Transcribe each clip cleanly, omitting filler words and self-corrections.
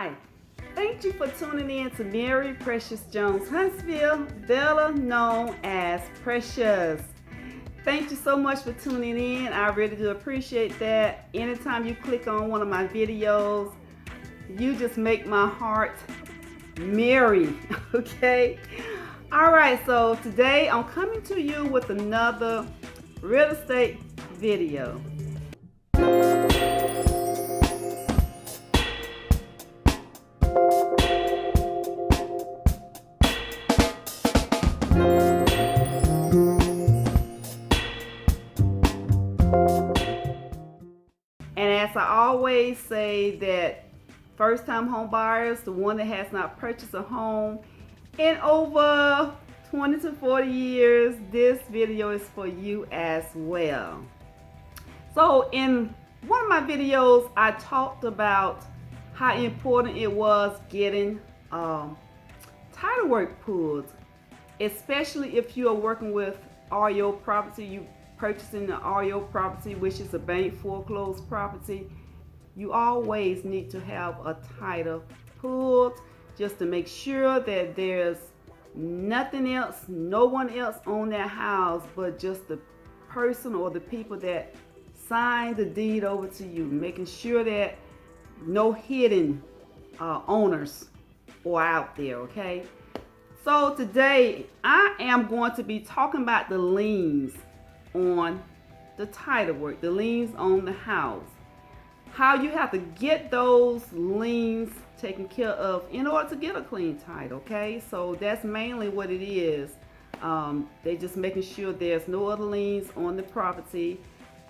Hi, thank you for tuning in to Mary Precious Jones Huntsville, better known as Precious. Thank you so much for tuning in. I really do appreciate that. Anytime you click on one of my videos, you just make my heart merry, okay? All right, so today I'm coming to you with another real estate video. And as I always say, that first-time home buyers, the one that has not purchased a home in over 20 to 40 years, this video is for you as well. So in one of my videos, I talked about how important it was getting title work pulled, especially if you are working with REO property. You purchasing the REO property, which is a bank foreclosed property. You always need to have a title pulled just to make sure that there's nothing else, no one else on that house but just the person or the people that signed the deed over to you, making sure that no hidden owners are out there, okay? So today I am going to be talking about the liens on the title work, the liens on the house, how you have to get those liens taken care of in order to get a clean title, okay? So that's mainly what it is. They're just making sure there's no other liens on the property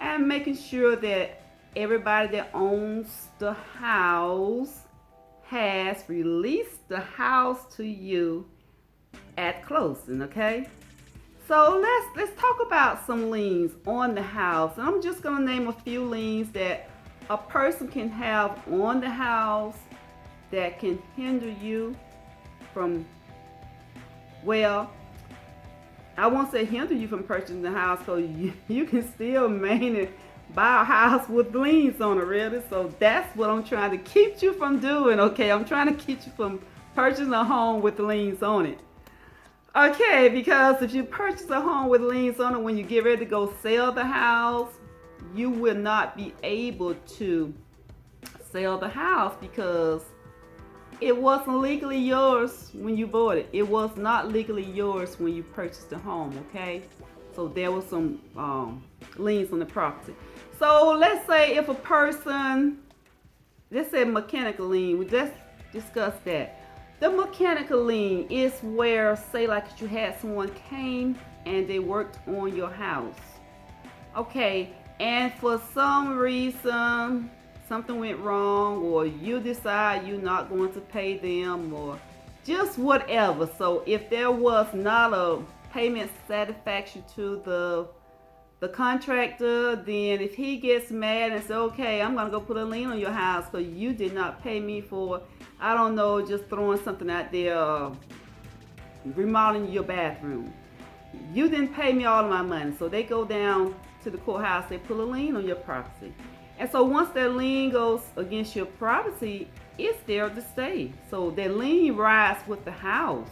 and making sure that everybody that owns the house has released the house to you at closing, okay? So let's talk about some liens on the house. And I'm just gonna name a few liens that a person can have on the house that can hinder you from, well, I won't say hinder you from purchasing the house, because you can still mainly buy a house with liens on it, really. So that's what I'm trying to keep you from doing, okay? I'm trying to keep you from purchasing a home with liens on it. Okay, because if you purchase a home with liens on it, when you get ready to go sell the house, you will not be able to sell the house because it wasn't legally yours when you bought it. It was not legally yours when you purchased the home, okay? So there was some liens on the property. So let's say if a person, let's say mechanical lien, we just discussed that. The mechanical lien is where, say like you had someone came and they worked on your house, okay, and for some reason something went wrong, or you decide you're not going to pay them, or just whatever. So if there was not a payment satisfaction to the contractor, then if he gets mad and says, okay, I'm gonna go put a lien on your house because you did not pay me for, I don't know, just throwing something out there, remodeling your bathroom. You didn't pay me all of my money. So they go down to the courthouse, they put a lien on your property. And so once that lien goes against your property, it's there to stay. So that lien rides with the house.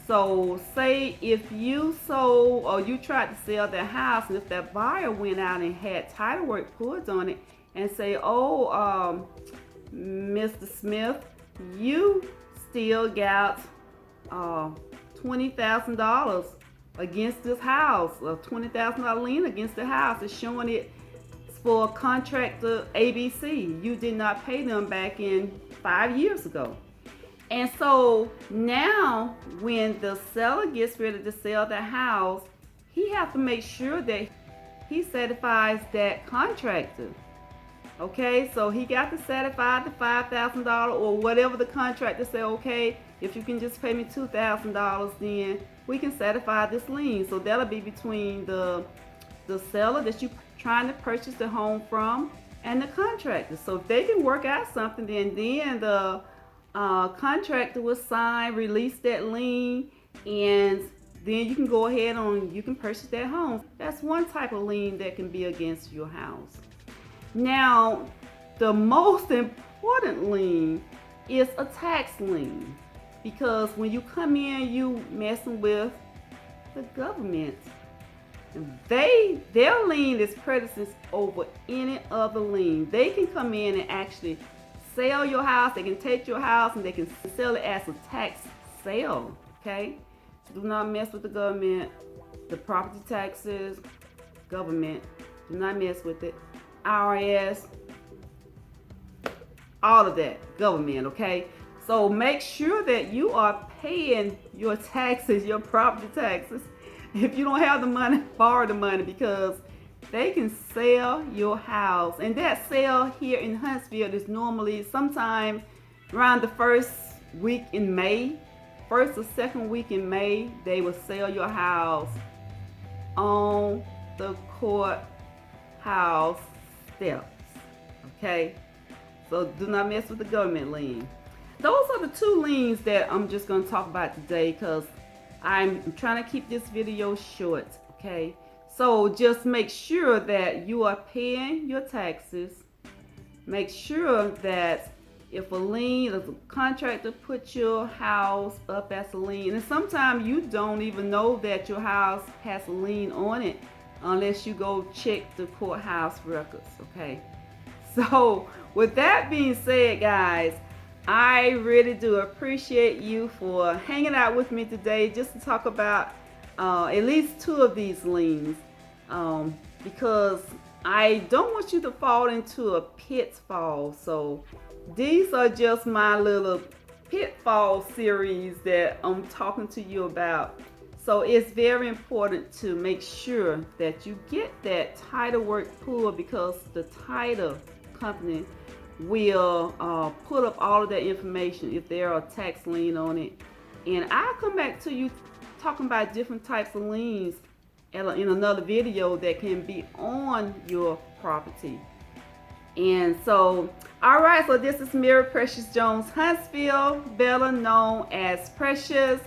So say if you sold or you tried to sell that house, and if that buyer went out and had title work pulled on it and say, oh, Mr. Smith, you still got $20,000 against this house, a $20,000 lien against the house. It's showing it for contractor ABC. You did not pay them back in 5 years ago. And so now when the seller gets ready to sell the house, he has to make sure that he satisfies that contractor. Okay, so he got to satisfy the $5,000 or whatever the contractor said, okay, if you can just pay me $2,000, then we can satisfy this lien. So that'll be between the seller that you're trying to purchase the home from and the contractor. So if they can work out something, then the contractor will sign, release that lien, and then you can go ahead and you can purchase that home. That's one type of lien that can be against your house. Now, the most important lien it's a tax lien. Because when you come in, you messing with the government. Their lien is precedence over any other lien. They can come in and actually sell your house. They can take your house and they can sell it as a tax sale. Okay? Do not mess with the government. The property taxes, government. Do not mess with it. IRS, all of that, government. Okay? So make sure that you are paying your taxes, your property taxes. If you don't have the money, borrow the money, because they can sell your house. And that sale here in Huntsville is normally sometime around the first week in May. First or second week in May, they will sell your house on the courthouse steps. Okay? So do not mess with the government lien. Those are the two liens that I'm just going to talk about today, because I'm trying to keep this video short. Okay? So just make sure that you are paying your taxes. Make sure that if a lien, if a contractor put your house up as a lien, and sometimes you don't even know that your house has a lien on it unless you go check the courthouse records. Okay? So with that being said, guys, I really do appreciate you for hanging out with me today just to talk about at least two of these liens, because I don't want you to fall into a pitfall. So these are just my little pitfall series that I'm talking to you about. So it's very important to make sure that you get that title work pulled, because the title company will put up all of that information if there are tax lien on it. And I'll come back to you talking about different types of liens in another video that can be on your property. And so, all right, so this is Mary Precious Jones Huntsville, better known as Precious.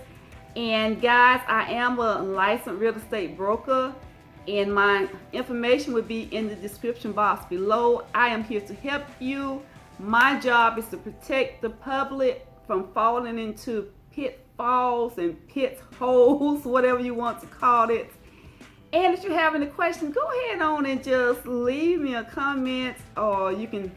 And guys, I am a licensed real estate broker, and my information will be in the description box below. I am here to help you. My job is to protect the public from falling into pitfalls and pit holes, whatever you want to call it. And if you have any questions, go ahead on and just leave me a comment, or you can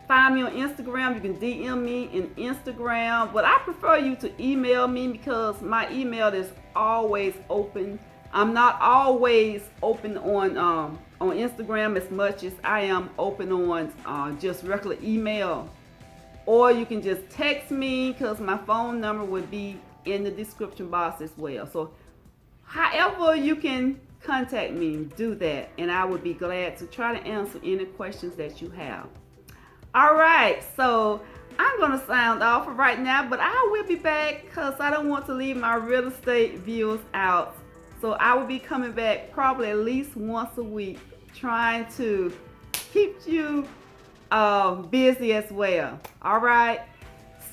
find me on Instagram. You can DM me in Instagram, but I prefer you to email me because my email is always open. I'm not always open on Instagram as much as I am open on just regular email. Or you can just text me, because my phone number would be in the description box as well. So however you can contact me, do that, and I would be glad to try to answer any questions that you have. All right, so I'm going to sound off for right now, but I will be back because I don't want to leave my real estate viewers out. So I will be coming back probably at least once a week, trying to keep you busy as well. All right,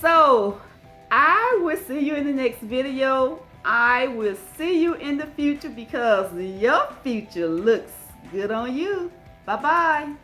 so I will see you in the next video. I will see you in the future, because your future looks good on you. Bye-bye.